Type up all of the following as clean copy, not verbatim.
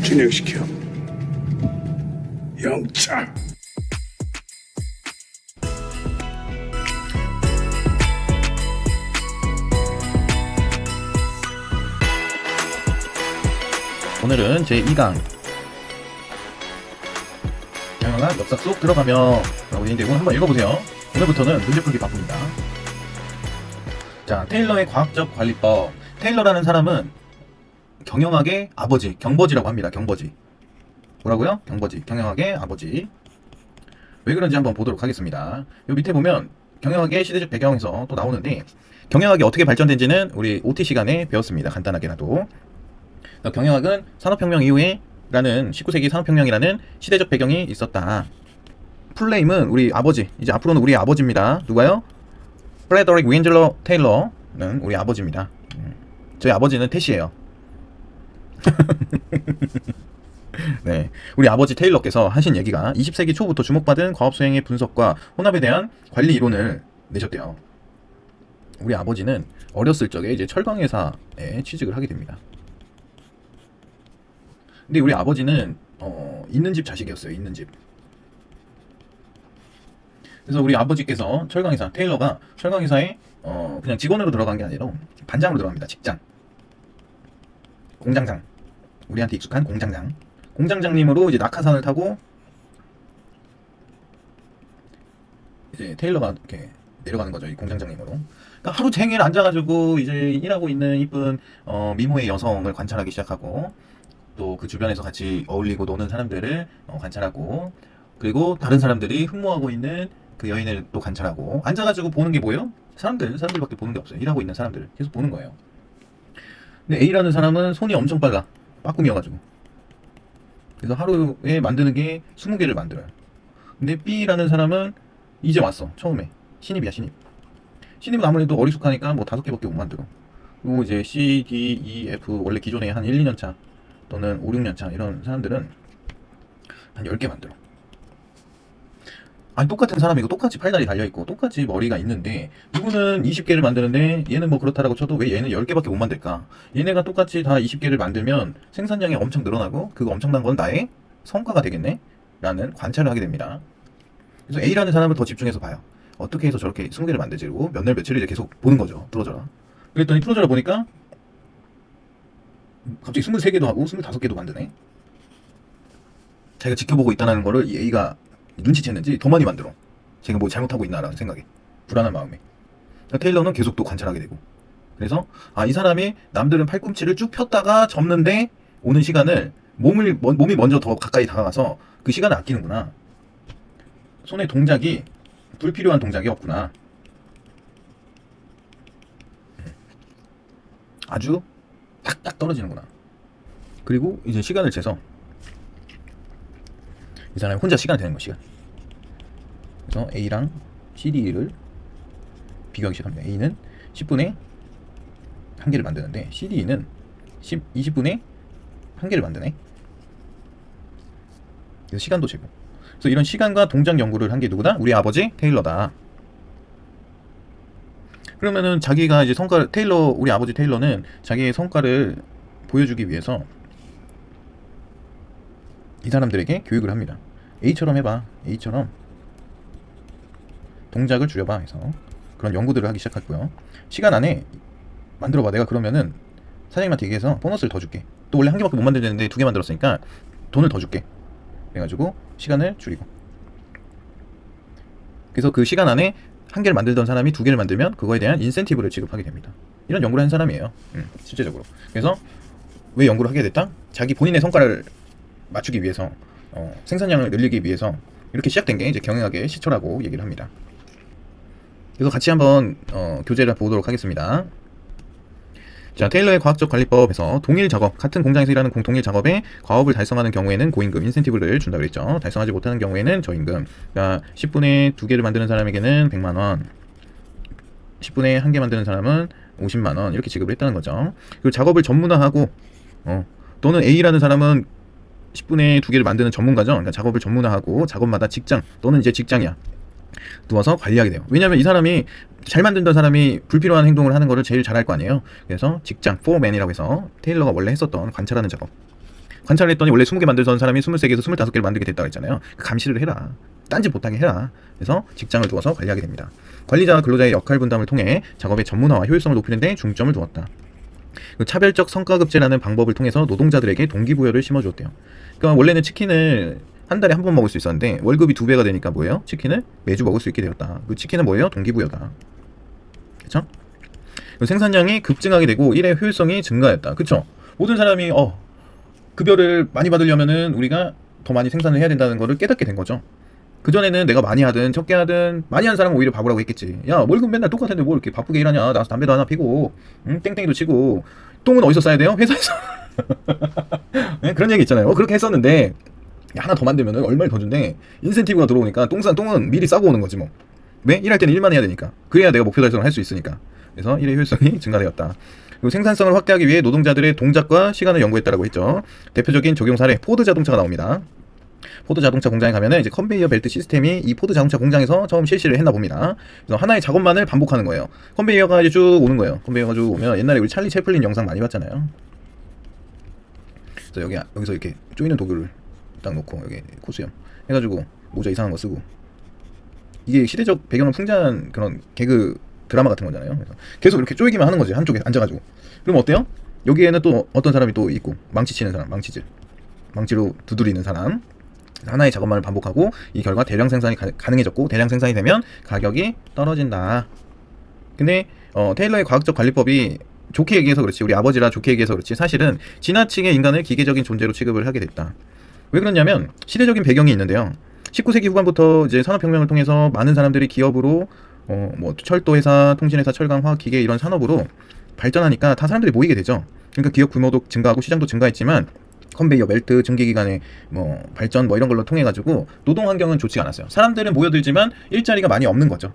진행시켜. 영장. 오늘은 제2강 경영학 역사 속 들어가며 라고 되어 있는데 한번 읽어보세요. 오늘부터는 문제 풀기 바쁩니다. 자, 테일러의 과학적 관리법. 테일러라는 사람은 경영학의 아버지, 경버지라고 합니다. 경버지. 뭐라고요? 경버지. 경영학의 아버지. 왜 그런지 한번 보도록 하겠습니다. 요 밑에 보면 경영학의 시대적 배경에서 또 나오는데, 경영학이 어떻게 발전된지는 우리 OT 시간에 배웠습니다. 간단하게라도. 경영학은 산업혁명 이후에 라는 19세기 산업혁명이라는 시대적 배경이 있었다. 풀네임은 우리 아버지, 이제 앞으로는 우리 아버지입니다. 누가요? 프레더릭 윈즐러 테일러는 우리 아버지입니다. 저희 아버지는 태시예요. 네, 우리 아버지 테일러께서 하신 얘기가 20세기 초부터 주목받은 과업 수행의 분석과 혼합에 대한 관리 이론을 내셨대요. 우리 아버지는 어렸을 적에 이제 철강회사에 취직을 하게 됩니다. 근데 우리 아버지는 있는 집 자식이었어요. 있는 집. 그래서 우리 아버지께서 철강회사, 테일러가 철강회사에 그냥 직원으로 들어간 게 아니라 반장으로 들어갑니다. 직장. 공장장. 우리한테 익숙한 공장장. 공장장님으로 이제 낙하산을 타고 이제 테일러가 이렇게 내려가는 거죠. 이 공장장님으로. 그러니까 하루 종일 앉아가지고 이제 일하고 있는 이쁜 미모의 여성을 관찰하기 시작하고, 또 그 주변에서 같이 어울리고 노는 사람들을 관찰하고, 그리고 다른 사람들이 흠모하고 있는 그 여인을 또 관찰하고, 앉아가지고 보는 게 뭐예요? 사람들밖에 보는 게 없어요. 일하고 있는 사람들 계속 보는 거예요. 근데 A라는 사람은 손이 엄청 빨라. 빠꿈이어가지고. 그래서 하루에 만드는 게 20개를 만들어요. 근데 B라는 사람은 이제 왔어. 처음에. 신입이야, 신입. 신입은 아무래도 어리숙하니까 뭐 5개밖에 못 만들어. 그리고 이제 C, D, E, F 원래 기존에 한 1, 2년 차 또는 5, 6년 차 이런 사람들은 한 10개 만들어. 아니, 똑같은 사람이고 똑같이 팔다리 달려있고 똑같이 머리가 있는데 누구는 20개를 만드는데 얘는 뭐 그렇다라고 쳐도 왜 얘는 10개밖에 못 만들까? 얘네가 똑같이 다 20개를 만들면 생산량이 엄청 늘어나고 그거 엄청난 건 나의 성과가 되겠네? 라는 관찰을 하게 됩니다. 그래서 A라는 사람을 더 집중해서 봐요. 어떻게 해서 저렇게 20개를 만들지? 그리고 몇 날 며칠을 이제 계속 보는 거죠. 풀어져라. 그랬더니 풀어져라 보니까 갑자기 23개도 하고 25개도 만드네. 자기가 지켜보고 있다는 거를 이 A가 눈치챘는지 더 많이 만들어. 제가 뭐 잘못하고 있나라는 생각에, 불안한 마음에. 테일러는 계속 또 관찰하게 되고, 그래서 이 사람이 남들은 팔꿈치를 쭉 폈다가 접는데 오는 시간을 몸이 먼저 더 가까이 다가가서 그 시간을 아끼는구나. 손의 동작이 불필요한 동작이 없구나. 아주 딱딱 떨어지는구나. 그리고 이제 시간을 재서 이 사람이 혼자 시간 되는 거, 시간. 그래서 A랑 CD를 비교하기 시작합니다. A는 10분에 1개를 만드는데 CD는 20분에 1개를 만드네. 그래서 시간도 재고. 그래서 이런 시간과 동작 연구를 한 게 누구다? 우리 아버지 테일러다. 그러면은 자기가 이제 우리 아버지 테일러는 자기의 성과를 보여주기 위해서 이 사람들에게 교육을 합니다. A처럼 해봐. A처럼 동작을 줄여봐 해서 그런 연구들을 하기 시작했고요. 시간 안에 만들어봐. 내가 그러면은 사장님한테 얘기해서 보너스를 더 줄게. 또 원래 1개밖에 못 만들었는데 2개 만들었으니까 돈을 더 줄게. 그래가지고 시간을 줄이고. 그래서 그 시간 안에 1개를 만들던 사람이 2개를 만들면 그거에 대한 인센티브를 지급하게 됩니다. 이런 연구를 한 사람이에요. 실제적으로. 그래서 왜 연구를 하게 됐다? 자기 본인의 성과를 맞추기 위해서, 생산량을 늘리기 위해서 이렇게 시작된 게 이제 경영학의 시초라고 얘기를 합니다. 그래서 같이 한번 교재를 보도록 하겠습니다. 자, 테일러의 과학적 관리법에서 동일 작업, 같은 공장에서 일하는 동일 작업에 과업을 달성하는 경우에는 고임금, 인센티브를 준다고 그랬죠. 달성하지 못하는 경우에는 저임금. 그러니까 10분에 2개를 만드는 사람에게는 100만 원, 10분에 1개 만드는 사람은 50만 원 이렇게 지급을 했다는 거죠. 그리고 작업을 전문화하고, 또는 A라는 사람은 10분에 2개를 만드는 전문가죠. 그러니까 작업을 전문화하고 작업마다 직장 또는 이제 직장이야 두어서 관리하게 돼요. 왜냐하면 이 사람이 잘 만들던 사람이 불필요한 행동을 하는 거를 제일 잘할 거 아니에요. 그래서 직장, 포맨이라고 해서 테일러가 원래 했었던 관찰하는 작업, 관찰을 했더니 원래 20개 만들던 사람이 23개에서 25개를 만들게 됐다고 했잖아요. 감시를 해라. 딴짓 못하게 해라. 그래서 직장을 두어서 관리하게 됩니다. 관리자와 근로자의 역할 분담을 통해 작업의 전문화와 효율성을 높이는 데 중점을 두었다. 차별적 성과급제라는 방법을 통해서 노동자들에게 동기부여를 심어주었대요. 그러니까 원래는 치킨을 한 달에 한 번 먹을 수 있었는데 월급이 2배가 되니까 뭐예요? 치킨을 매주 먹을 수 있게 되었다. 그 치킨은 뭐예요? 동기부여다. 그쵸? 생산량이 급증하게 되고 일의 효율성이 증가했다. 그쵸? 모든 사람이 급여를 많이 받으려면은 우리가 더 많이 생산을 해야 된다는 거를 깨닫게 된 거죠. 그전에는 내가 많이 하든 적게 하든 많이 한 사람은 오히려 바보라고 했겠지. 야, 월급 맨날 똑같은데 뭘 이렇게 바쁘게 일하냐. 나가서 담배도 하나 피고 땡땡이도 치고. 똥은 어디서 싸야 돼요? 회사에서. 네? 그런 얘기 있잖아요. 그렇게 했었는데 하나 더 만들면 얼마를 더 준대. 인센티브가 들어오니까 똥은 미리 싸고 오는 거지 뭐. 왜? 일할 때는 일만 해야 되니까. 그래야 내가 목표 달성을 할 수 있으니까. 그래서 일의 효율성이 증가되었다. 그리고 생산성을 확대하기 위해 노동자들의 동작과 시간을 연구했다라고 했죠. 대표적인 적용 사례 포드 자동차가 나옵니다. 포드 자동차 공장에 가면은 이제 컨베이어 벨트 시스템이 이 포드 자동차 공장에서 처음 실시를 했나 봅니다. 그래서 하나의 작업만을 반복하는 거예요. 컨베이어가 이제 쭉 오는 거예요. 컨베이어가 쭉 오면 옛날에 우리 찰리 채플린 영상 많이 봤잖아요. 그래서 여기서 이렇게 조이는 도구를 딱 놓고 여기 코수염 해가지고 모자 이상한 거 쓰고, 이게 시대적 배경을 풍자한 그런 개그 드라마 같은 거잖아요. 그래서 계속 이렇게 쪼이기만 하는 거지, 한쪽에 앉아가지고. 그럼 어때요? 여기에는 또 어떤 사람이 또 있고, 망치 치는 사람, 망치로 두드리는 사람. 하나의 작업만을 반복하고 이 결과 대량 생산이 가능해졌고, 대량 생산이 되면 가격이 떨어진다. 근데 테일러의 과학적 관리법이 좋게 얘기해서 그렇지, 우리 아버지라 좋게 얘기해서 그렇지, 사실은 지나치게 인간을 기계적인 존재로 취급을 하게 됐다. 왜 그러냐면 시대적인 배경이 있는데요. 19세기 후반부터 이제 산업혁명을 통해서 많은 사람들이 기업으로 뭐 철도회사, 통신회사, 철강, 화학, 기계 이런 산업으로 발전하니까 다 사람들이 모이게 되죠. 그러니까 기업 규모도 증가하고 시장도 증가했지만 컨베이어 벨트, 증기기관의 뭐 발전 뭐 이런 걸로 통해 가지고 노동 환경은 좋지가 않았어요. 사람들은 모여들지만 일자리가 많이 없는 거죠.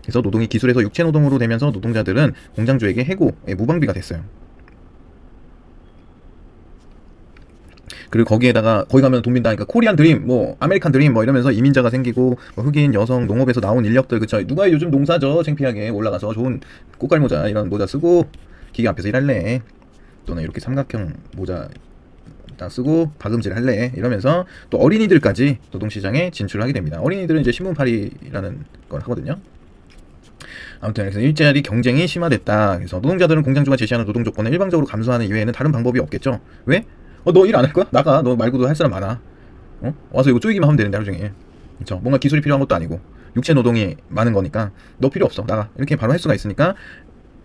그래서 노동이 기술에서 육체 노동으로 되면서 노동자들은 공장주에게 해고의 무방비가 됐어요. 그리고 거기에다가 거기 가면 돈 빈다니까 코리안 드림, 뭐 아메리칸 드림 뭐 이러면서 이민자가 생기고, 뭐 흑인, 여성, 농업에서 나온 인력들, 그쵸? 누가 요즘 농사죠? 창피하게 올라가서 좋은 꽃갈 모자 이런 모자 쓰고 기계 앞에서 일할래? 또는 이렇게 삼각형 모자 딱 쓰고 박음질 할래? 이러면서 또 어린이들까지 노동시장에 진출하게 됩니다. 어린이들은 이제 신문팔이라는 걸 하거든요. 아무튼 그래서 일자리 경쟁이 심화됐다. 그래서 노동자들은 공장주가 제시하는 노동 조건을 일방적으로 감수하는 이외에는 다른 방법이 없겠죠. 왜? 너 일 안 할 거야? 나가. 너 말고도 할 사람 많아. 와서 이거 쪼이기만 하면 되는데 하루 종일. 그렇죠? 뭔가 기술이 필요한 것도 아니고 육체 노동이 많은 거니까 너 필요 없어. 나가. 이렇게 바로 할 수가 있으니까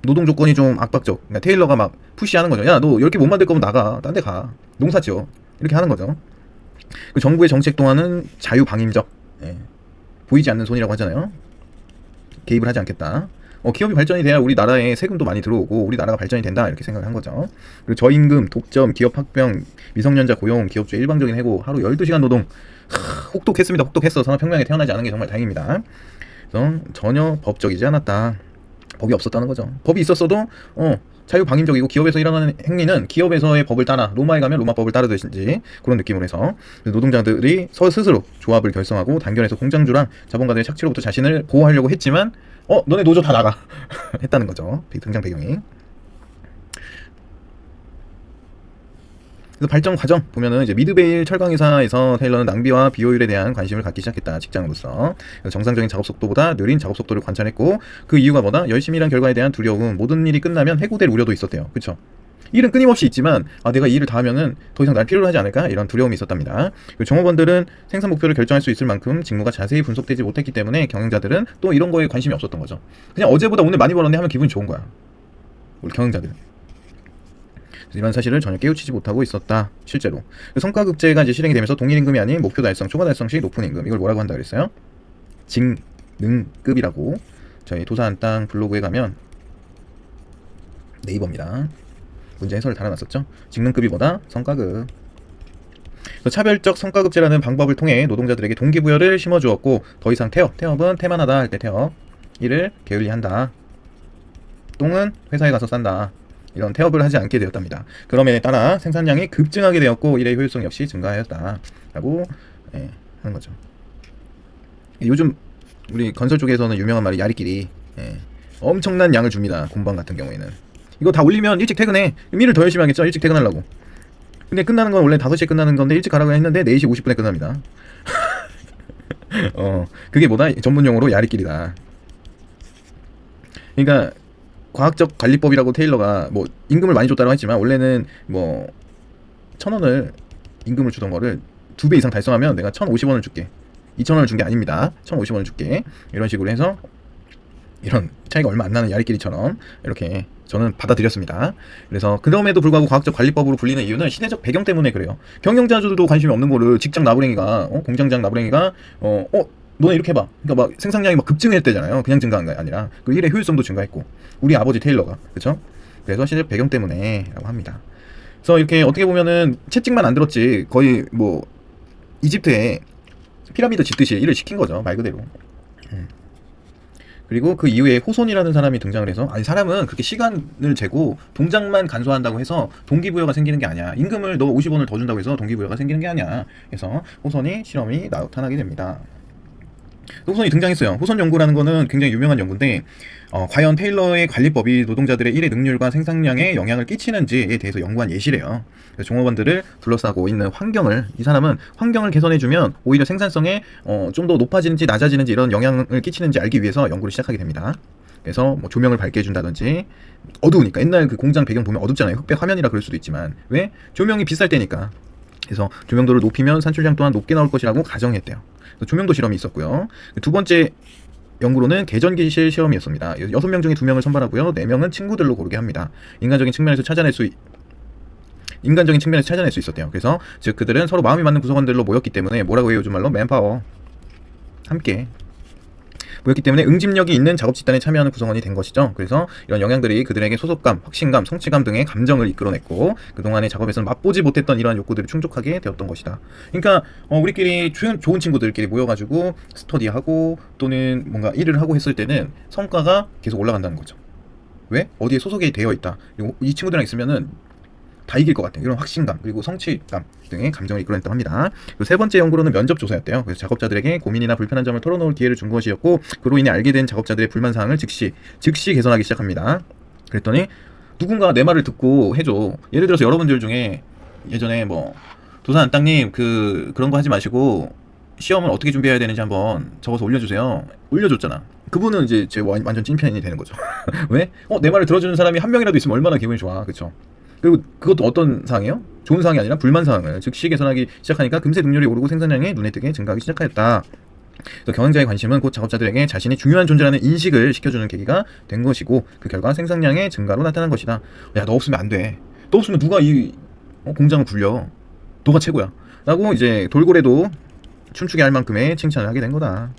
노동 조건이 좀 압박적. 그러니까 테일러가 막 푸시하는 거죠. 야, 너 이렇게 못 만들 거면 나가. 딴 데 가. 농사 지어. 이렇게 하는 거죠. 그 정부의 정책 또한은 자유방임적. 예. 보이지 않는 손이라고 하잖아요. 개입을 하지 않겠다. 기업이 발전이 돼야 우리 나라에 세금도 많이 들어오고 우리나라가 발전이 된다, 이렇게 생각을 한 거죠. 그리고 저임금, 독점, 기업 합병, 미성년자 고용, 기업주의 일방적인 해고, 하루 12시간 노동. 혹독했습니다. 혹독했어. 산업혁명에 태어나지 않은 게 정말 다행입니다. 그래서 전혀 법적이지 않았다. 법이 없었다는 거죠. 법이 있었어도 자유방임적이고, 기업에서 일어나는 행위는 기업에서의 법을 따라, 로마에 가면 로마법을 따르듯이 그런 느낌으로 해서 노동자들이 스스로 조합을 결성하고 단결해서 공장주랑 자본가들의 착취로부터 자신을 보호하려고 했지만 너네 노조 다 나가 했다는 거죠. 등장 배경이. 그래서 발전 과정 보면은 이제 미드베일 철강회사에서 테일러는 낭비와 비효율에 대한 관심을 갖기 시작했다. 직장으로서. 그래서 정상적인 작업 속도보다 느린 작업 속도를 관찰했고, 그 이유가 뭐다? 열심히 일한 결과에 대한 두려움, 모든 일이 끝나면 해고될 우려도 있었대요. 그쵸? 일은 끊임없이 있지만 내가 이 일을 다 하면은 더 이상 날 필요로 하지 않을까? 이런 두려움이 있었답니다. 그리고 종업원들은 생산 목표를 결정할 수 있을 만큼 직무가 자세히 분석되지 못했기 때문에 경영자들은 또 이런 거에 관심이 없었던 거죠. 그냥 어제보다 오늘 많이 벌었네 하면 기분이 좋은 거야, 우리 경영자들은. 이런 사실을 전혀 깨우치지 못하고 있었다. 실제로 성과급제가 이제 실행이 되면서 동일 임금이 아닌 목표 달성, 초과 달성 시 높은 임금, 이걸 뭐라고 한다 그랬어요? 직능급이라고. 저희 도산 땅 블로그에 가면 네이버입니다. 문제 해설을 달아놨었죠. 직능급이 뭐다? 성과급. 차별적 성과급제라는 방법을 통해 노동자들에게 동기부여를 심어주었고, 더 이상 태업은 태만하다 할 때 태업, 일을 게을리한다, 똥은 회사에 가서 싼다, 이런 태업을 하지 않게 되었답니다. 그럼에 따라 생산량이 급증하게 되었고 일의 효율성 역시 증가하였다 라고 하는 거죠. 요즘 우리 건설 쪽에서는 유명한 말이 야리끼리, 엄청난 양을 줍니다. 공방 같은 경우에는 이거 다 올리면 일찍 퇴근해. 일을 더 열심히 하겠죠. 일찍 퇴근하려고. 근데 끝나는 건 원래 5시에 끝나는 건데 일찍 가라고 했는데 4시 50분에 끝납니다. 그게 뭐다? 전문 용어로 야리끼리다. 그러니까 과학적 관리법이라고 테일러가 뭐 임금을 많이 줬다고 했지만 원래는 뭐 1,000원을 임금을 주던 거를 2배 이상 달성하면 내가 1,050원을 줄게. 2,000원을 준 게 아닙니다. 1,050원을 줄게. 이런 식으로 해서 이런 차이가 얼마 안 나는 야리끼리처럼 이렇게 저는 받아들였습니다. 그래서 그럼에도 불구하고 과학적 관리법으로 불리는 이유는 시대적 배경 때문에 그래요. 경영자들도 관심이 없는 거를 직장 나부랭이가 공장장 나부랭이가 너네 이렇게 해봐. 그러니까 막 생산량이 막 급증했대잖아요. 그냥 증가한 게 아니라 그 일의 효율성도 증가했고 우리 아버지 테일러가 그렇죠? 그래서 시대적 배경 때문에라고 합니다. 그래서 이렇게 어떻게 보면은 채찍만 안 들었지 거의 뭐 이집트에 피라미드 짓듯이 일을 시킨 거죠 말 그대로. 그리고 그 이후에 호손이라는 사람이 등장을 해서 아니 사람은 그렇게 시간을 재고 동작만 간소화한다고 해서 동기부여가 생기는 게 아니야. 임금을 너 50원을 더 준다고 해서 동기부여가 생기는 게 아니야. 그래서 호손이 실험이 나타나게 됩니다. 호손이 등장했어요. 호손 연구라는 거는 굉장히 유명한 연구인데 과연 테일러의 관리법이 노동자들의 일의 능률과 생산량에 영향을 끼치는지에 대해서 연구한 예시래요. 종업원들을 둘러싸고 있는 환경을 이 사람은 환경을 개선해주면 오히려 생산성에 좀 더 높아지는지 낮아지는지 이런 영향을 끼치는지 알기 위해서 연구를 시작하게 됩니다. 그래서 뭐 조명을 밝게 해준다든지 어두우니까 옛날 그 공장 배경 보면 어둡잖아요. 흑백 화면이라 그럴 수도 있지만 왜? 조명이 비쌀 때니까. 그래서 조명도를 높이면 산출량 또한 높게 나올 것이라고 가정했대요. 조명도 실험이 있었고요. 두 번째 연구로는 개전기실 시험이었습니다. 6명 중에 2명을 선발하고요. 4명은 친구들로 고르게 합니다. 인간적인 측면에서 찾아낼 수 있었대요. 그래서 즉 그들은 서로 마음이 맞는 구성원들로 모였기 때문에 뭐라고 해요? 요즘 말로 맨파워 함께 모였기 때문에 응집력이 있는 작업 집단에 참여하는 구성원이 된 것이죠. 그래서 이런 영향들이 그들에게 소속감, 확신감, 성취감 등의 감정을 이끌어냈고 그동안의 작업에서는 맛보지 못했던 이러한 욕구들을 충족하게 되었던 것이다. 그러니까 우리끼리 좋은 친구들끼리 모여가지고 스터디하고 또는 뭔가 일을 하고 했을 때는 성과가 계속 올라간다는 거죠. 왜? 어디에 소속이 되어 있다. 그리고 이 친구들이랑 있으면은 다 이길 것 같아요. 이런 확신감 그리고 성취감 등의 감정을 이끌어냈다고 합니다. 그리고 세 번째 연구로는 면접 조사였대요. 그래서 작업자들에게 고민이나 불편한 점을 털어놓을 기회를 준 것이었고 그로 인해 알게 된 작업자들의 불만 사항을 즉시 개선하기 시작합니다. 그랬더니 누군가 내 말을 듣고 해줘. 예를 들어서 여러분들 중에 예전에 뭐 도산 안땅님 그런 거 하지 마시고 시험을 어떻게 준비해야 되는지 한번 적어서 올려주세요. 올려줬잖아. 그분은 이제 제 완전 찐팬이 되는 거죠. 왜? 내 말을 들어주는 사람이 한 명이라도 있으면 얼마나 기분이 좋아. 그쵸? 그리고 그것도 어떤 사항이에요? 좋은 사항이 아니라 불만 사항을 즉시 개선하기 시작하니까 금세 능률이 오르고 생산량이 눈에 띄게 증가하기 시작하였다. 그래서 경영자의 관심은 곧 작업자들에게 자신이 중요한 존재라는 인식을 시켜주는 계기가 된 것이고 그 결과 생산량의 증가로 나타난 것이다. 야, 너 없으면 안 돼. 너 없으면 누가 이 공장을 굴려. 너가 최고야. 라고 이제 돌고래도 춤추게 할 만큼의 칭찬을 하게 된 거다.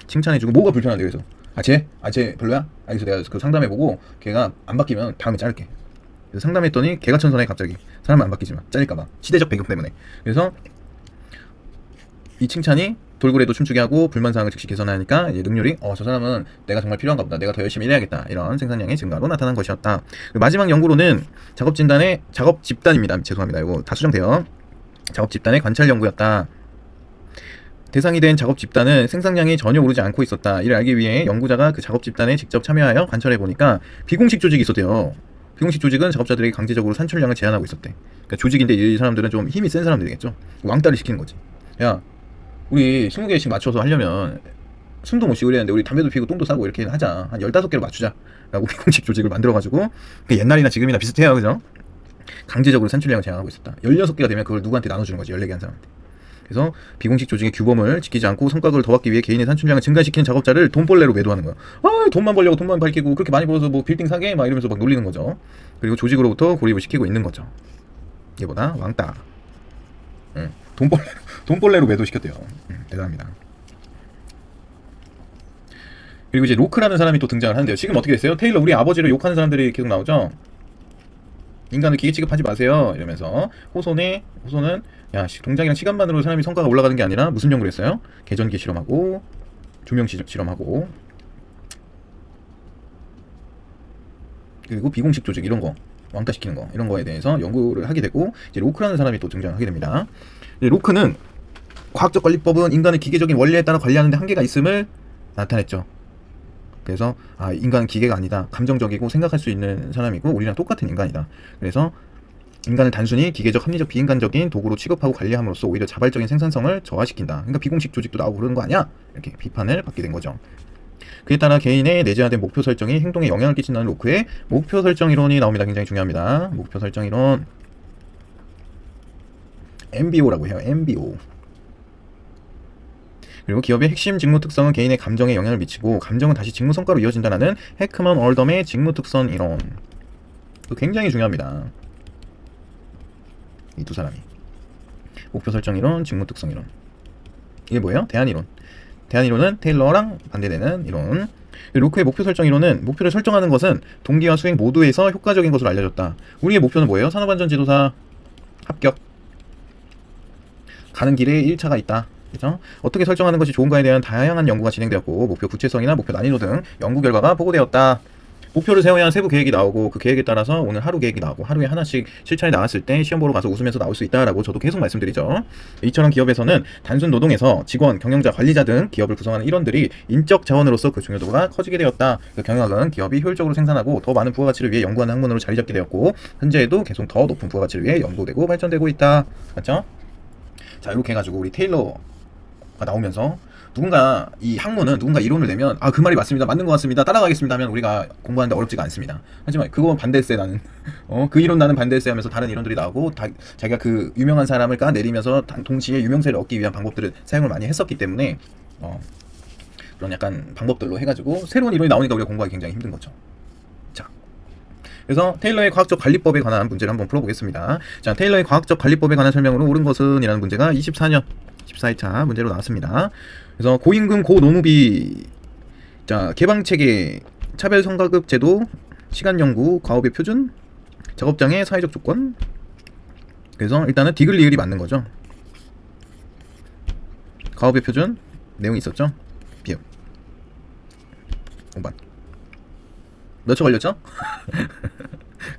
칭찬해주고 뭐가 불편한데 그래서 쟤 별로야? 알겠어. 내가 그 상담해보고 걔가 안 바뀌면 다음에 자를게. 상담했더니 개가천선해. 갑자기 사람은 안 바뀌지만 잘릴까봐 시대적 배경 때문에. 그래서 이 칭찬이 돌고래도 춤추게 하고 불만사항을 즉시 개선하니까 이제 능률이 저 사람은 내가 정말 필요한가 보다. 내가 더 열심히 일해야겠다. 이런 생산량의 증가로 나타난 것이었다. 마지막 연구로는 작업 집단입니다. 죄송합니다. 이거 다 수정돼요. 작업 집단의 관찰 연구였다. 대상이 된 작업 집단은 생산량이 전혀 오르지 않고 있었다. 이를 알기 위해 연구자가 그 작업 집단에 직접 참여하여 관찰해 보니까 비공식 조직이 있었대요. 비공식 조직은 작업자들에게 강제적으로 산출량을 제한하고 있었대. 그러니까 조직인데 이 사람들은 좀 힘이 센 사람들이겠죠. 왕따를 시키는 거지. 야, 우리 20개씩 맞춰서 하려면 숨도 못 쉬고 이랬는데 우리 담배도 피우고 똥도 싸고 이렇게 하자. 한 15개로 맞추자. 라고 비공식 조직을 만들어가지고 옛날이나 지금이나 비슷해요. 그죠? 강제적으로 산출량을 제한하고 있었다. 16개가 되면 그걸 누구한테 나눠주는 거지. 14개 한 사람한테. 그래서 비공식 조직의 규범을 지키지 않고 성과급을 더 받기 위해 개인의 산출량을 증가시키는 작업자를 돈벌레로 매도하는 거야. 돈만 벌려고 돈만 밝히고 그렇게 많이 벌어서 뭐 빌딩 사게 막 이러면서 막 놀리는 거죠. 그리고 조직으로부터 고립을 시키고 있는 거죠. 이보다 왕따. 돈벌레로 매도시켰대요. 대단합니다. 그리고 이제 로크라는 사람이 또 등장을 하는데요. 지금 어떻게 됐어요? 테일러 우리 아버지를 욕하는 사람들이 계속 나오죠. 인간을 기계 취급하지 마세요 이러면서 호손은 동작이랑 시간만으로 사람이 성과가 올라가는 게 아니라 무슨 연구를 했어요? 개전기 실험하고 조명 실험하고 그리고 비공식 조직 이런 거 왕따시키는 거 이런 거에 대해서 연구를 하게 되고 이제 로크라는 사람이 또 등장하게 됩니다. 로크는 과학적 관리법은 인간의 기계적인 원리에 따라 관리하는 데 한계가 있음을 나타냈죠. 그래서 인간은 기계가 아니다. 감정적이고 생각할 수 있는 사람이고 우리랑 똑같은 인간이다. 그래서 인간을 단순히 기계적, 합리적, 비인간적인 도구로 취급하고 관리함으로써 오히려 자발적인 생산성을 저하시킨다. 그러니까 비공식 조직도 나오고 그러는 거 아니야? 이렇게 비판을 받게 된 거죠. 그에 따라 개인의 내재화된 목표 설정이 행동에 영향을 끼친다는 로크의 목표 설정 이론이 나옵니다. 굉장히 중요합니다. 목표 설정 이론 MBO라고 해요. MBO. 그리고 기업의 핵심 직무 특성은 개인의 감정에 영향을 미치고 감정은 다시 직무 성과로 이어진다는 해크먼 얼덤의 직무 특성 이론. 굉장히 중요합니다. 이 두 사람이. 목표 설정 이론, 직무 특성 이론. 이게 뭐예요? 대안 이론. 대안 이론은 테일러랑 반대되는 이론. 로크의 목표 설정 이론은 목표를 설정하는 것은 동기와 수행 모두에서 효과적인 것으로 알려졌다. 우리의 목표는 뭐예요? 산업안전 지도사 합격. 가는 길에 1차가 있다. 그죠? 어떻게 설정하는 것이 좋은가에 대한 다양한 연구가 진행되었고 목표 구체성이나 목표 난이도 등 연구 결과가 보고되었다. 목표를 세워야 한 세부 계획이 나오고 그 계획에 따라서 오늘 하루 계획이 나오고 하루에 하나씩 실천이 나왔을 때 시험 보러 가서 웃으면서 나올 수 있다라고 저도 계속 말씀드리죠. 이처럼 기업에서는 단순 노동에서 직원, 경영자, 관리자 등 기업을 구성하는 일원들이 인적 자원으로서 그 중요도가 커지게 되었다. 그 경영학은 기업이 효율적으로 생산하고 더 많은 부가가치를 위해 연구하는 학문으로 자리 잡게 되었고 현재에도 계속 더 높은 부가가치를 위해 연구되고 발전되고 있다. 맞죠? 자, 이렇게 해가지고 우리 테일러가 나오면서 누군가 이 학문은 누군가 이론을 내면 아 그 말이 맞습니다, 맞는 것 같습니다, 따라가겠습니다 하면 우리가 공부하는데 어렵지가 않습니다. 하지만 그건 반대세 나는 그 이론 나는 반대세 하면서 다른 이론들이 나오고 자기가 그 유명한 사람을 까내리면서 동시에 유명세를 얻기 위한 방법들을 사용을 많이 했었기 때문에 그런 약간 방법들로 해가지고 새로운 이론이 나오니까 우리가 공부하기 굉장히 힘든 거죠. 자, 그래서 테일러의 과학적 관리법에 관한 문제를 한번 풀어보겠습니다. 자, 테일러의 과학적 관리법에 관한 설명으로 옳은 것은 이라는 문제가 24년 14회차 문제로 나왔습니다. 그래서 고임금 고노무비, 자 개방체계, 차별 성과급 제도, 시간 연구, 과업의 표준, 작업장의 사회적 조건. 그래서 일단은 디글 리을이 맞는 거죠. 과업의 표준 내용이 있었죠. 비읍 5번 몇 초 걸렸죠?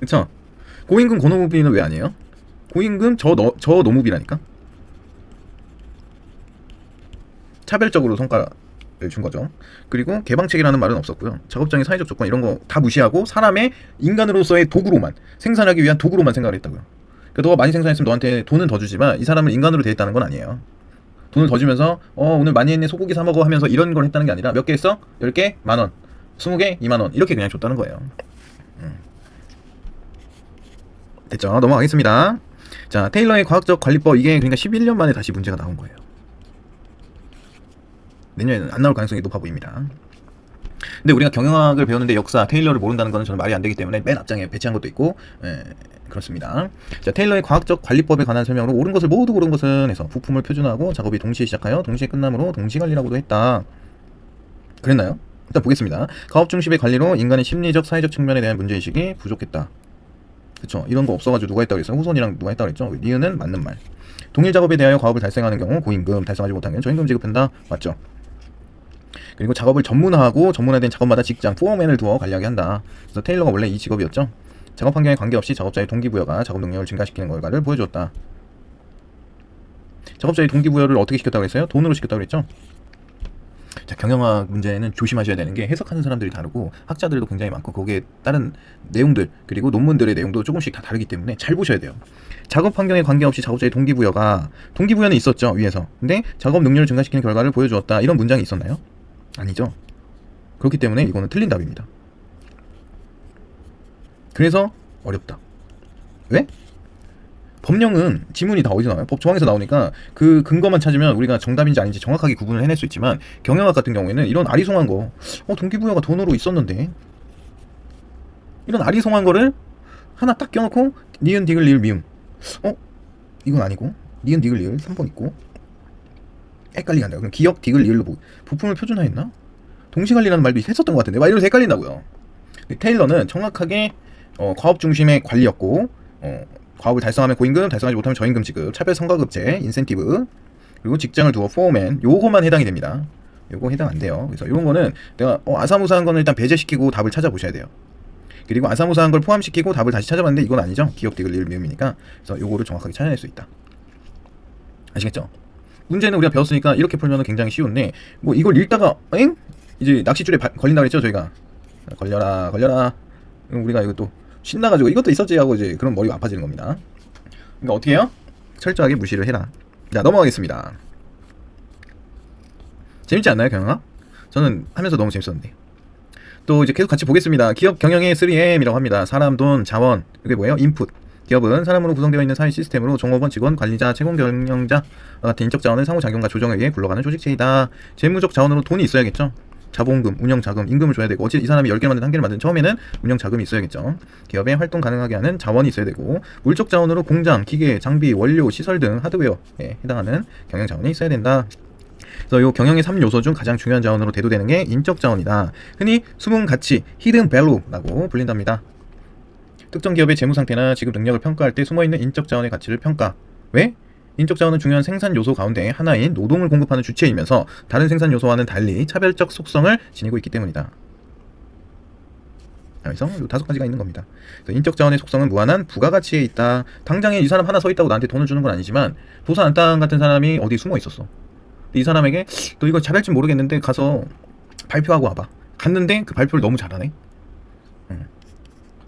그쵸? 고임금 고노무비는 왜 아니에요? 고임금 저노무비라니까. 차별적으로 성과를 준 거죠. 그리고 개방책이라는 말은 없었고요. 작업장의 사회적 조건 이런 거 다 무시하고 사람의 인간으로서의 도구로만, 생산하기 위한 도구로만 생각을 했다고요. 그러니까 너가 많이 생산했으면 너한테 돈은 더 주지만 이 사람은 인간으로 되어 있다는 건 아니에요. 돈을 더 주면서 오늘 많이 했네, 소고기 사 먹어 하면서 이런 걸 했다는 게 아니라 몇 개 했어? 10개? 만원. 20개? 2만원. 이렇게 그냥 줬다는 거예요. 됐죠? 넘어가겠습니다. 자, 테일러의 과학적 관리법, 이게 그러니까 11년 만에 다시 문제가 나온 거예요. 내년에는 안 나올 가능성이 높아 보입니다. 근데 우리가 경영학을 배우는데 역사, 테일러를 모른다는 것은 저는 말이 안 되기 때문에 맨 앞장에 배치한 것도 있고, 그렇습니다. 자, 테일러의 과학적 관리법에 관한 설명으로 옳은 것을 모두 고른 것은 해서 부품을 표준화하고 작업이 동시에 시작하여 동시에 끝남으로 동시관리라고도 했다. 그랬나요? 일단 보겠습니다. 가업 중심의 관리로 인간의 심리적, 사회적 측면에 대한 문제의식이 부족했다. 그쵸? 이런 거 없어가지고 누가 했다고 그랬어요? 후손이랑 누가 했다고 그랬죠? 니은은 맞는 말. 동일 작업에 대하여 과업을 달성하는 경우 고임금, 달성하지 못하면 저임금 지급한다. 맞죠? 그리고 작업을 전문화하고 전문화된 작업마다 직장, 포어맨을 두어 관리하게 한다. 그래서 테일러가 원래 이 직업이었죠. 작업 환경에 관계없이 작업자의 동기부여가 작업 능력을 증가시키는 결과를 보여주었다. 작업자의 동기부여를 어떻게 시켰다고 했어요? 돈으로 시켰다고 그랬죠. 자, 경영학 문제는 조심하셔야 되는 게 해석하는 사람들이 다르고 학자들도 굉장히 많고 거기에 따른 내용들 그리고 논문들의 내용도 조금씩 다 다르기 때문에 잘 보셔야 돼요. 작업 환경에 관계없이 작업자의 동기부여는 있었죠, 위에서. 근데 작업 능력을 증가시키는 결과를 보여주었다. 이런 문장이 있었나요? 아니죠. 그렇기 때문에 이거는 틀린 답입니다. 그래서 어렵다. 왜? 법령은 지문이 다 어디서 나와요? 법 조항에서 나오니까 그 근거만 찾으면 우리가 정답인지 아닌지 정확하게 구분을 해낼 수 있지만 경영학 같은 경우에는 이런 아리송한 거, 동기부여가 돈으로 있었는데, 이런 아리송한 거를 하나 딱 껴놓고 니은 디귿 리을 미음, 이건 아니고 니은 디귿 리을 3번 있고 헷갈리게 한다. 그럼 기역 디귿 리을로 부품을 표준화했나? 동시관리라는 말도 했었던 것 같은데 막 이러면서 헷갈린다고요. 테일러는 정확하게 과업 중심의 관리였고, 과업을 달성하면 고임금, 달성하지 못하면 저임금 지급, 차별 성과급제, 인센티브, 그리고 직장을 두어 포어맨, 요거만 해당이 됩니다. 요거 해당 안 돼요. 그래서 이런 거는 내가 아사무사한 거는 일단 배제시키고 답을 찾아보셔야 돼요. 그리고 아사무사한 걸 포함시키고 답을 다시 찾아봤는데 이건 아니죠. 기억 디귿 리을 미음이니까. 그래서 요거를 정확하게 찾아낼 수 있다. 아시겠죠? 문제는 우리가 배웠으니까 이렇게 풀면 굉장히 쉬운데, 뭐 이걸 읽다가 이제 낚싯줄에 걸린다 그랬죠, 저희가. 걸려라. 우리가 이거 또 신나가지고 이것도 있었지 하고 이제 그런 머리가 아파지는 겁니다. 그러니까 어떻게 해요? 철저하게 무시를 해라. 자, 넘어가겠습니다. 재밌지 않나요, 경영학? 저는 하면서 너무 재밌었는데. 또 이제 계속 같이 보겠습니다. 기업 경영의 3M이라고 합니다. 사람, 돈, 자원. 이게 뭐예요? 인풋. 기업은 사람으로 구성되어 있는 사회 시스템으로 종업원, 직원, 관리자, 채공 경영자 같은 인적 자원을 상호작용과 조정에 의해 굴러가는 조직체이다. 재무적 자원으로 돈이 있어야겠죠. 자본금, 운영자금, 임금을 줘야 되고, 어찌 이 사람이 10개를 만든 1개를 만든 처음에는 운영자금이 있어야겠죠. 기업에 활동 가능하게 하는 자원이 있어야 되고, 물적 자원으로 공장, 기계, 장비, 원료, 시설 등 하드웨어에 해당하는 경영 자원이 있어야 된다. 그래서 이 경영의 3요소 중 가장 중요한 자원으로 대두되는 게 인적 자원이다. 흔히 숨은 가치, hidden value라고 불린답니다. 특정 기업의 재무 상태나 지급 능력을 평가할 때 숨어있는 인적 자원의 가치를 평가. 왜? 인적 자원은 중요한 생산 요소 가운데 하나인 노동을 공급하는 주체이면서 다른 생산 요소와는 달리 차별적 속성을 지니고 있기 때문이다. 그래서 이 5가지가 있는 겁니다. 인적 자원의 속성은 무한한 부가가치에 있다. 당장에 이 사람 하나 서 있다고 나한테 돈을 주는 건 아니지만 도산 안땅 같은 사람이 어디 숨어 있었어. 이 사람에게 너 이거 잘할지 모르겠는데 가서 발표하고 와봐. 갔는데 그 발표를 너무 잘하네.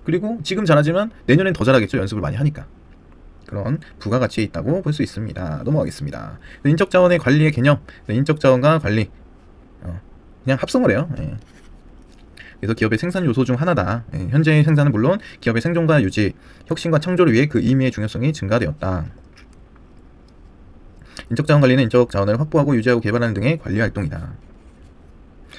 그리고 지금 잘하지만 내년엔 더 잘하겠죠. 연습을 많이 하니까. 그런 부가가치에 있다고 볼 수 있습니다. 넘어가겠습니다. 인적자원의 관리의 개념. 인적자원과 관리 그냥 합성을 해요. 그래서 기업의 생산 요소 중 하나다. 현재의 생산은 물론 기업의 생존과 유지, 혁신과 창조를 위해 그 의미의 중요성이 증가되었다. 인적자원 관리는 인적자원을 확보하고 유지하고 개발하는 등의 관리 활동이다.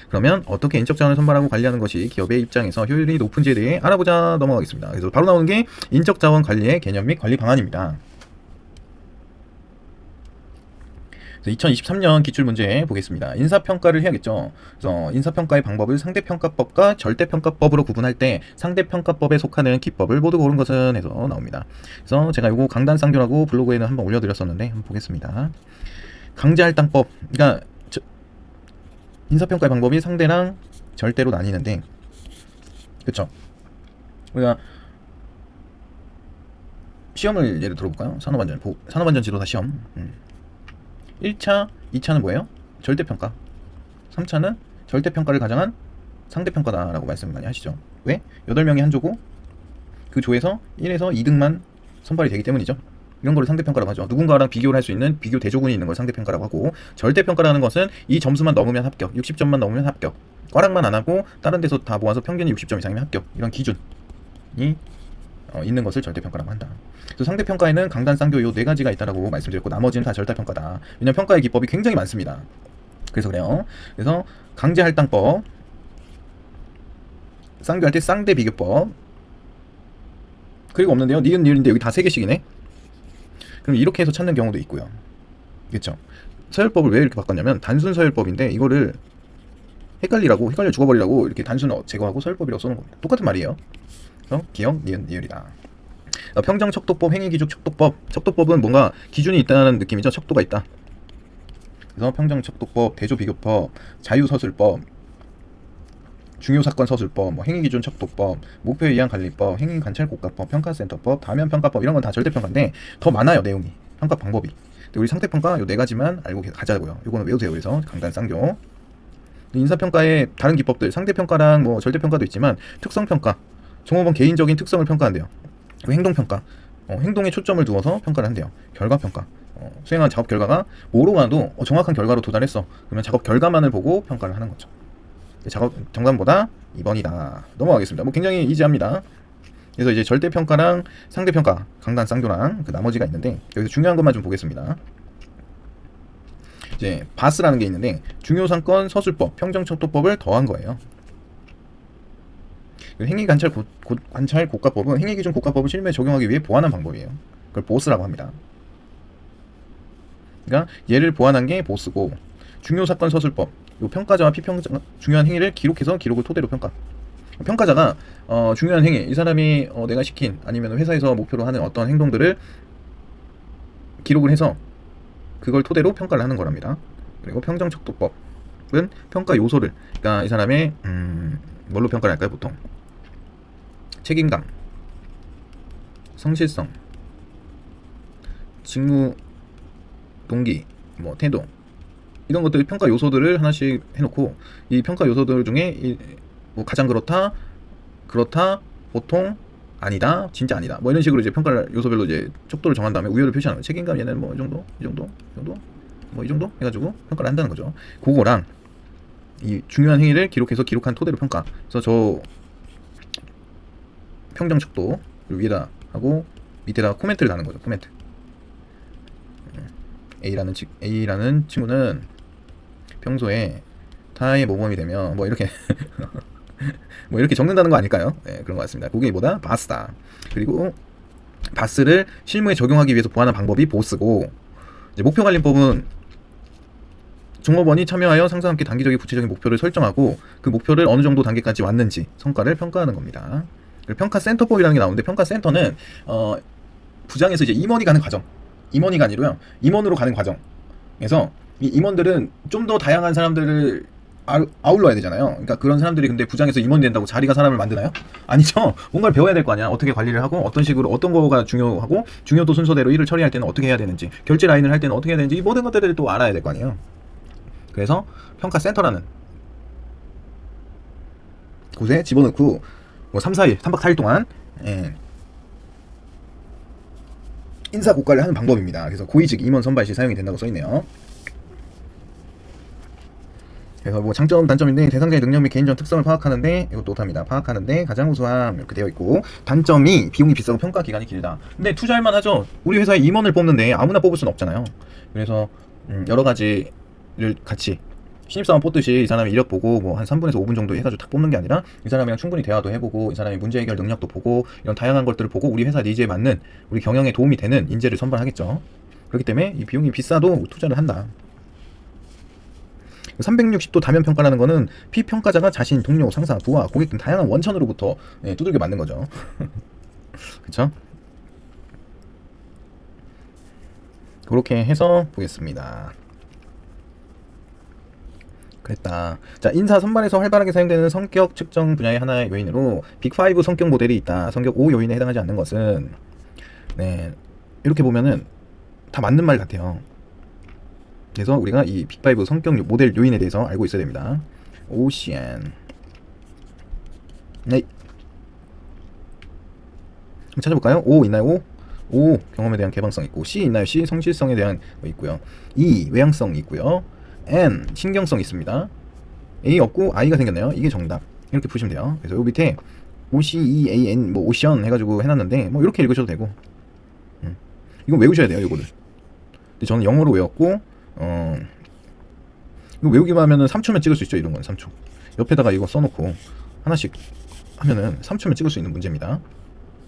그러면 어떻게 인적자원을 선발하고 관리하는 것이 기업의 입장에서 효율이 높은지에 대해 알아보자. 넘어가겠습니다. 그래서 바로 나오는 게 인적자원 관리의 개념 및 관리 방안입니다. 2023년 기출문제 보겠습니다. 인사평가를 해야겠죠. 그래서 인사평가의 방법을 상대평가법과 절대평가법으로 구분할 때 상대평가법에 속하는 기법을 모두 고른 것은 해서 나옵니다. 그래서 제가 이거 강단쌍교라고 블로그에는 한번 올려드렸었는데 한번 보겠습니다. 강제할당법, 그러니까 인사평가의 방법이 상대랑 절대로 나뉘는데, 그쵸? 우리가 시험을 예를 들어볼까요? 산업안전 지도사 시험. 1차, 2차는 뭐예요? 절대평가. 3차는 절대평가를 가정한 상대평가다라고 말씀 많이 하시죠. 왜? 8명이 한 조고 그 조에서 1에서 2등만 선발이 되기 때문이죠. 이런 거를 상대평가라고 하죠. 누군가랑 비교를 할 수 있는 비교 대조군이 있는 걸 상대평가라고 하고, 절대평가라는 것은 이 점수만 넘으면 합격, 60점만 넘으면 합격, 꽈락만 안 하고 다른 데서 다 모아서 평균이 60점 이상이면 합격, 이런 기준이 있는 것을 절대평가라고 한다. 그래서 상대평가에는 강단쌍교 요 4가지가 있다라고 말씀드렸고, 나머지는 다 절대평가다. 왜냐면 평가의 기법이 굉장히 많습니다. 그래서 그래요. 그래서 강제할당법, 쌍교할 때 쌍대비교법, 그리고 없는데요. 니은 니은인데 여기 다 3개씩이네. 그럼 이렇게 해서 찾는 경우도 있고요. 그렇죠? 서열법을 왜 이렇게 바꿨냐면 단순 서열법인데 이거를 헷갈려 죽어버리라고 이렇게 단순 제거하고 서열법이라고 써놓은 겁니다. 똑같은 말이에요. 그래서 기억, 니은, 니을이다. 평정 척도법, 행위기준 척도법. 척도법은 뭔가 기준이 있다는 느낌이죠. 척도가 있다. 그래서 평정 척도법, 대조 비교법, 자유서술법, 중요사건 서술법, 행위기준 척도법, 목표에 의한 관리법, 행위관찰국가법, 평가센터법, 다면평가법, 이런 건 다 절대평가인데 더 많아요, 내용이. 평가 방법이. 근데 우리 상대평가 요 4가지만 알고 가자고요. 요거는 외우세요. 그래서 강단쌍교. 인사평가의 다른 기법들, 상대평가랑 절대평가도 있지만 특성평가, 종업원 개인적인 특성을 평가한대요. 그리고 행동평가, 행동에 초점을 두어서 평가를 한대요. 결과평가, 수행한 작업 결과가 뭐로 가도 정확한 결과로 도달했어. 그러면 작업 결과만을 보고 평가를 하는 거죠. 작업 정답보다 2번이다. 넘어가겠습니다. 굉장히 이지합니다. 그래서 이제 절대평가랑 상대평가, 강단쌍교랑 그 나머지가 있는데, 여기서 중요한 것만 좀 보겠습니다. 이제 바스라는 게 있는데, 중요사건 서술법, 평정척도법을 더한 거예요. 행위관찰 고가법은 행위기준 고가법을 실무에 적용하기 위해 보완한 방법이에요. 그걸 보스라고 합니다. 그러니까 얘를 보완한 게 보스고, 중요사건 서술법, 요 평가자와 피평자 중요한 행위를 기록해서 기록을 토대로 평가. 평가자가 중요한 행위, 이 사람이 내가 시킨 아니면 회사에서 목표로 하는 어떤 행동들을 기록을 해서 그걸 토대로 평가를 하는 거랍니다. 그리고 평정척도법은 평가 요소를, 그러니까 이 사람의 뭘로 평가를 할까요? 보통 책임감, 성실성, 직무 동기, 태도, 이런 것들 평가 요소들을 하나씩 해놓고, 이 평가 요소들 중에 가장 그렇다, 보통, 아니다, 진짜 아니다. 뭐 이런 식으로 이제 평가를 요소별로 이제 척도를 정한 다음에 우열을 표시하는 거예요. 책임감 얘는 뭐 이 정도, 이 정도, 이 정도, 뭐 이 정도 해가지고 평가를 한다는 거죠. 그거랑 이 중요한 행위를 기록해서 기록한 토대로 평가. 그래서 저 평정 척도 위에다 하고 밑에다가 코멘트를 다는 거죠. 코멘트. A라는 친구는 평소에 타의 모범이 되면 뭐 이렇게 뭐 이렇게 적는다는 거 아닐까요? 네, 그런 것 같습니다. 그게 뭐다? 바스다. 그리고 바스를 실무에 적용하기 위해서 보완한 방법이 보스고, 이제 목표관리법은 종업원이 참여하여 상사와 함께 단기적인 구체적인 목표를 설정하고 그 목표를 어느 정도 단계까지 왔는지 성과를 평가하는 겁니다. 평가센터법이라는 게 나오는데, 평가센터는 부장에서 이제 임원이 가는 과정, 임원이가 아니고요, 임원으로 가는 과정에서 이 임원들은 좀 더 다양한 사람들을 아울러야 되잖아요. 그러니까 그런 사람들이 근데 부장에서 임원이 된다고 자리가 사람을 만드나요? 아니죠. 뭔가를 배워야 될 거 아니야. 어떻게 관리를 하고 어떤 식으로 어떤 거가 중요하고 중요도 순서대로 일을 처리할 때는 어떻게 해야 되는지, 결제 라인을 할 때는 어떻게 해야 되는지, 이 모든 것들을 또 알아야 될 거 아니에요. 그래서 평가센터라는 곳에 집어넣고 뭐 3, 4일, 3박 4일 동안 인사 고과를 하는 방법입니다. 그래서 고위직 임원 선발 시 사용이 된다고 써있네요. 그래서 뭐 장점, 단점인데, 대상자의 능력 및 개인적 특성을 파악하는데, 이것도 못합니다. 파악하는데 가장 우수함 이렇게 되어 있고, 단점이 비용이 비싸고 평가 기간이 길다. 근데 투자할 만하죠. 우리 회사에 임원을 뽑는데 아무나 뽑을 수는 없잖아요. 그래서 여러 가지를 같이 신입사원 뽑듯이 이 사람의 이력 보고 뭐 한 3분에서 5분 정도 해가지고 딱 뽑는 게 아니라, 이 사람이랑 충분히 대화도 해보고 이 사람의 문제 해결 능력도 보고 이런 다양한 것들을 보고 우리 회사 니즈에 맞는, 우리 경영에 도움이 되는 인재를 선발하겠죠. 그렇기 때문에 이 비용이 비싸도 투자를 한다. 360도 다면 평가라는 거는 피평가자가 자신, 동료, 상사, 부하, 고객 등 다양한 원천으로부터 두들겨 맞는 거죠. 그쵸? 그렇게 해서 보겠습니다. 그랬다. 자, 인사 선발에서 활발하게 사용되는 성격 측정 분야의 하나의 요인으로 빅5 성격 모델이 있다. 성격 5 요인에 해당하지 않는 것은, 네, 이렇게 보면은 다 맞는 말 같아요. 그래서 우리가 이 빅5 성격 모델 요인에 대해서 알고 있어야 됩니다. OCN. 네. 찾아볼까요? O 있나요? O 경험에 대한 개방성 있고, C 있나요? C 성실성에 대한 거 있고요. E 외향성 있고요. N 신경성 있습니다. A 없고 I가 생겼네요. 이게 정답. 이렇게 보시면 돼요. 그래서 요 밑에 OCEAN 뭐 오션 해가지고 해놨는데, 뭐 이렇게 읽으셔도 되고, 이거 외우셔야 돼요. 요거를. 근데 저는 영어로 외웠고, 이거 외우기만 하면은 3초면 찍을 수 있죠. 이런 건 3초. 옆에다가 이거 써놓고 하나씩 하면은 3초면 찍을 수 있는 문제입니다.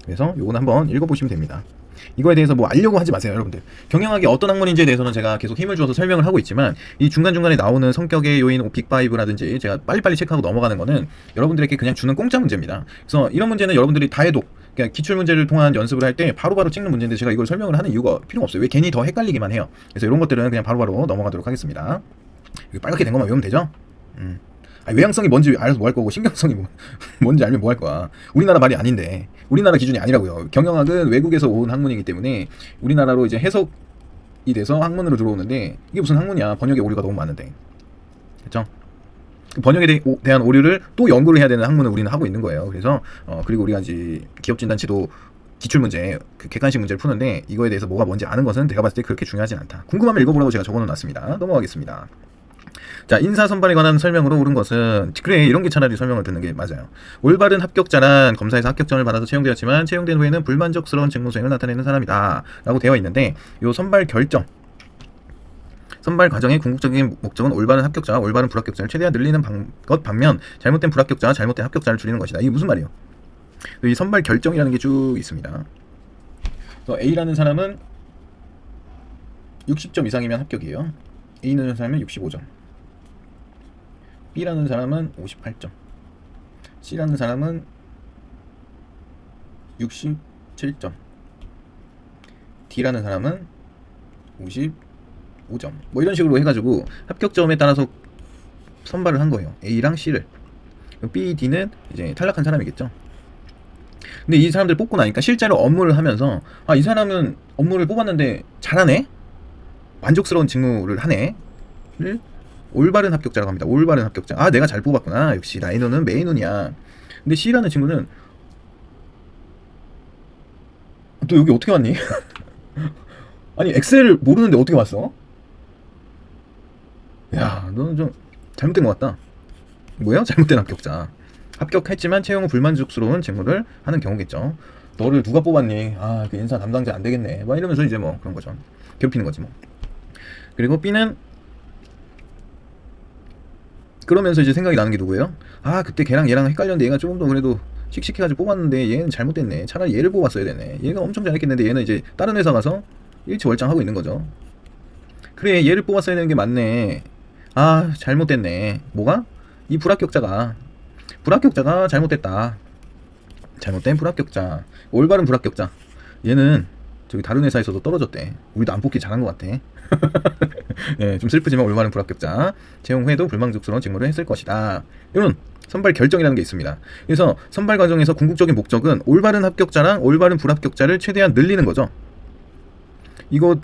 그래서 요거는 한번 읽어보시면 됩니다. 이거에 대해서 뭐 알려고 하지 마세요, 여러분들. 경영학이 어떤 학문인지에 대해서는 제가 계속 힘을 줘서 설명을 하고 있지만, 이 중간중간에 나오는 성격의 요인 빅5라든지 제가 빨리빨리 체크하고 넘어가는 거는 여러분들에게 그냥 주는 공짜 문제입니다. 그래서 이런 문제는 여러분들이 다 해도, 그냥 기출문제를 통한 연습을 할 때 바로바로 찍는 문제인데, 제가 이걸 설명을 하는 이유가 필요가 없어요. 왜 괜히 더 헷갈리기만 해요. 그래서 이런 것들은 그냥 바로바로 넘어가도록 하겠습니다. 여기 빨갛게 된 것만 외우면 되죠? 외향성이 뭔지 알아서 뭐 할 거고, 신경성이 뭔지 알면 뭐 할 거야. 우리나라 말이 아닌데, 우리나라 기준이 아니라고요. 경영학은 외국에서 온 학문이기 때문에 우리나라로 이제 해석이 돼서 학문으로 들어오는데, 이게 무슨 학문이야. 번역에 오류가 너무 많은데. 그렇죠? 번역에 대한 오류를 또 연구를 해야 되는 학문을 우리는 하고 있는 거예요. 그래서 그리고 우리가 이제 기업진단치도 기출문제, 그 객관식 문제를 푸는데, 이거에 대해서 뭐가 뭔지 아는 것은 내가 봤을 때 그렇게 중요하진 않다. 궁금하면 읽어보라고 제가 적어놓았습니다. 넘어가겠습니다. 자, 인사 선발에 관한 설명으로 옳은 것은, 그래, 이런 게 차라리 설명을 듣는 게 맞아요. 올바른 합격자란 검사에서 합격점을 받아서 채용되었지만 채용된 후에는 불만족스러운 직무 수행을 나타내는 사람이다 라고 되어 있는데, 요 선발 결정, 선발 과정의 궁극적인 목적은 올바른 합격자와 올바른 불합격자를 최대한 늘리는 것 반면, 잘못된 불합격자와 잘못된 합격자를 줄이는 것이다. 이게 무슨 말이에요? 이 선발 결정이라는 게 쭉 있습니다. 그래서 A라는 사람은 60점 이상이면 합격이에요. A라는 사람은 65점, B라는 사람은 58점, C라는 사람은 67점, D라는 사람은 55점, 뭐 이런 식으로 해가지고 합격점에 따라서 선발을 한 거예요. A랑 C를. B, D는 이제 탈락한 사람이겠죠. 근데 이 사람들 뽑고 나니까 실제로 업무를 하면서, 아, 이 사람은 업무를 뽑았는데 잘하네? 만족스러운 직무를 하네?를 올바른 합격자라고 합니다. 올바른 합격자. 아, 내가 잘 뽑았구나. 역시 나의 눈은 매의 눈이야. 근데 C라는 친구는 너 여기 어떻게 왔니? 아니 엑셀 모르는데 어떻게 왔어? 야, 너는 좀 잘못된 것 같다. 뭐야? 잘못된 합격자. 합격했지만 채용 후 불만족스러운 직무를 하는 경우겠죠. 너를 누가 뽑았니? 아, 그 인사 담당자 안 되겠네. 막 이러면서 이제 뭐 그런 거죠. 괴롭히는 거지 뭐. 그리고 B는 그러면서 이제 생각이 나는 게 누구예요? 아, 그때 걔랑 얘랑 헷갈렸는데 얘가 조금 더 그래도 씩씩해가지고 뽑았는데 얘는 잘못됐네. 차라리 얘를 뽑았어야 되네. 얘가 엄청 잘했겠는데 얘는 이제 다른 회사 가서 일치월장하고 있는 거죠. 그래, 얘를 뽑았어야 되는 게 맞네. 아, 잘못됐네. 뭐가? 이 불합격자가 잘못됐다. 잘못된 불합격자. 올바른 불합격자. 얘는 저기 다른 회사에서도 떨어졌대. 우리도 안 뽑기 잘한 것 같아. 예, 좀 슬프지만 올바른 불합격자. 채용 후에도 불만족스러운 직무를 했을 것이다. 이런 선발 결정이라는 게 있습니다. 그래서 선발 과정에서 궁극적인 목적은 올바른 합격자랑 올바른 불합격자를 최대한 늘리는 거죠. 이거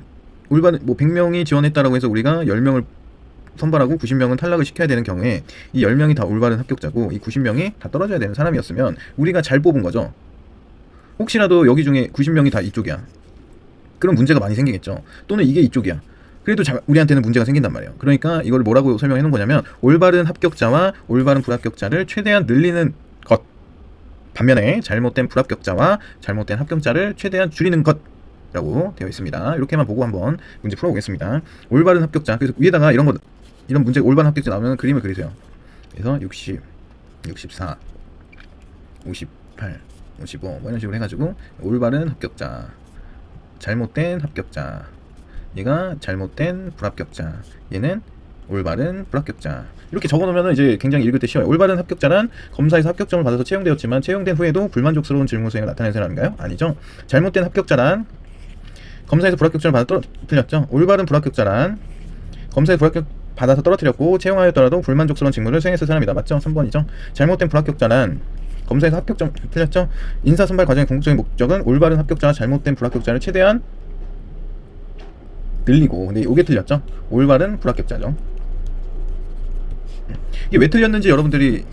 올바른 뭐 100명이 지원했다라고 해서 우리가 10명을 선발하고 90명은 탈락을 시켜야 되는 경우에 이 10명이 다 올바른 합격자고 이 90명이 다 떨어져야 되는 사람이었으면 우리가 잘 뽑은 거죠. 혹시라도 여기 중에 90명이 다 이쪽이야. 그럼 문제가 많이 생기겠죠. 또는 이게 이쪽이야. 그래도 우리한테는 문제가 생긴단 말이에요. 그러니까 이걸 뭐라고 설명해 놓은 거냐면 올바른 합격자와 올바른 불합격자를 최대한 늘리는 것. 반면에 잘못된 불합격자와 잘못된 합격자를 최대한 줄이는 것. 라고 되어 있습니다. 이렇게만 보고 한번 문제 풀어보겠습니다. 올바른 합격자. 그래서 위에다가 이런 문제 올바른 합격자 나오면 그림을 그리세요. 그래서 60, 64, 58, 55 뭐 이런 식으로 해가지고 올바른 합격자, 잘못된 합격자, 얘가 잘못된 불합격자, 얘는 올바른 불합격자. 이렇게 적어놓으면 이제 굉장히 읽을 때 쉬워요. 올바른 합격자란 검사에서 합격점을 받아서 채용되었지만 채용된 후에도 불만족스러운 직무 수행을 나타내는 사람인가요? 아니죠. 잘못된 합격자란 검사에서 불합격점을 받아 틀렸죠. 올바른 불합격자란 검사에서 불합격 받아서 떨어뜨렸고 채용하였더라도 불만족스러운 직무를 수행했을 사람이다. 맞죠? 3번이죠. 잘못된 불합격자란 검사에서 합격점 틀렸죠. 인사 선발 과정의 궁극적인 목적은 올바른 합격자와 잘못된 불합격자를 최대한 늘리고, 근데 이게 틀렸죠. 올바른 불합격자죠. 이게 왜 틀렸는지 여러분들이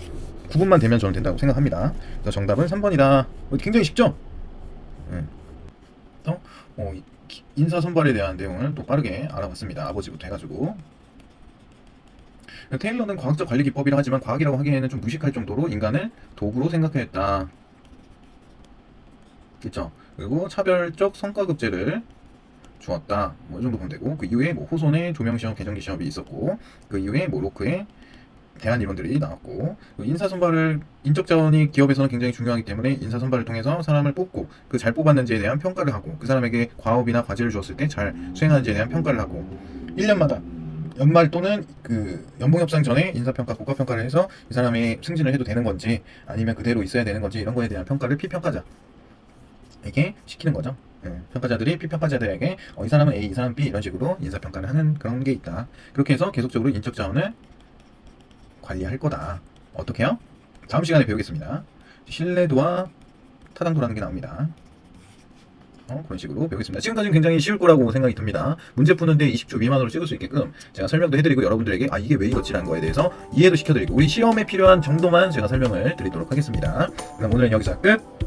구분만 되면 저는 된다고 생각합니다. 그래서 정답은 3번이다. 굉장히 쉽죠? 인사 선발에 대한 내용을 또 빠르게 알아봤습니다. 아버지부터 해가지고. 테일러는 과학적 관리 기법이라 하지만 과학이라고 하기에는 좀 무식할 정도로 인간을 도구로 생각했다. 그쵸? 그리고 차별적 성과급제를 주었다. 뭐 이 정도 보면 되고, 그 이후에 뭐 호손의 조명시험, 계정기 시험이 있었고, 그 이후에 뭐 로크의 대안 이론들이 나왔고, 인사 선발을 인적 자원이 기업에서는 굉장히 중요하기 때문에 인사 선발을 통해서 사람을 뽑고 그 잘 뽑았는지에 대한 평가를 하고 그 사람에게 과업이나 과제를 주었을 때 잘 수행하는지에 대한 평가를 하고 1년마다 연말 또는 그 연봉 협상 전에 인사평가, 국가평가를 해서 이 사람이 승진을 해도 되는 건지 아니면 그대로 있어야 되는 건지 이런 거에 대한 평가를 피평가자에게 시키는 거죠. 평가자들이 피평가자들에게 이 사람은 A, 이 사람은 B 이런 식으로 인사평가를 하는 그런 게 있다. 그렇게 해서 계속적으로 인적 자원을 관리할 거다. 어떻게 해요? 다음 시간에 배우겠습니다. 신뢰도와 타당도라는 게 나옵니다. 그런 식으로 배우겠습니다. 지금까지는 굉장히 쉬울 거라고 생각이 듭니다. 문제 푸는데 20초 미만으로 찍을 수 있게끔 제가 설명도 해드리고 여러분들에게 이게 왜 이렇지라는 거에 대해서 이해도 시켜드리고 우리 시험에 필요한 정도만 제가 설명을 드리도록 하겠습니다. 그럼 오늘은 여기서 끝!